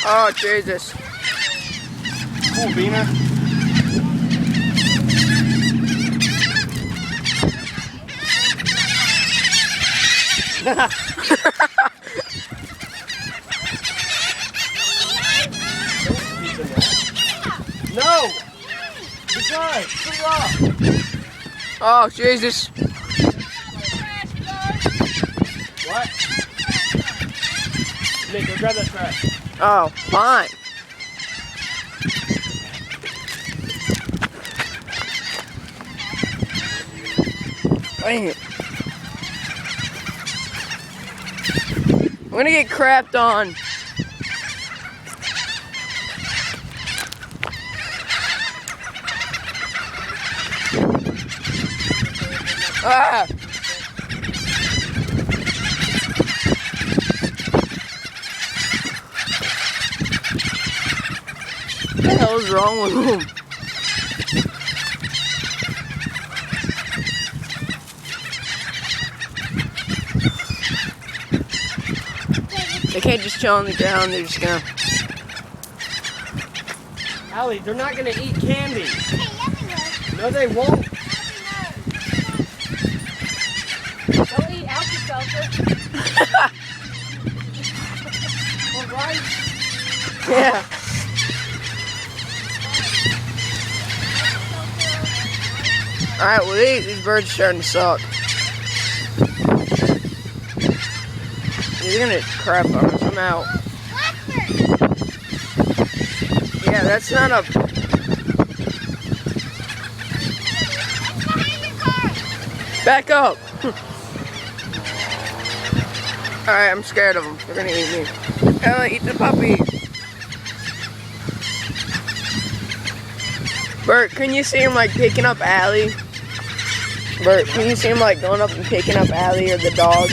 Oh, Jesus. Cool, Bina. No! Good guy! Put it off! Oh, Jesus. What? Nick, go grab that trash. Oh, fine. Dang it. I'm gonna get crapped on. Ah! What the hell is wrong with him? They can't just chill on the ground, they're just gonna... Allie, they're not gonna eat candy. No, they won't. Don't eat Alka-Seltzer. Alright. Yeah. Alright, well these birds are starting to suck. He's gonna crap on us. I'm out. Yeah, that's not a... Back up! Alright, I'm scared of them. They're gonna eat me. Ella, eat the puppy! Bert, can you see him like picking up Allie? Bert, can you see him like going up and picking up Allie or the dog?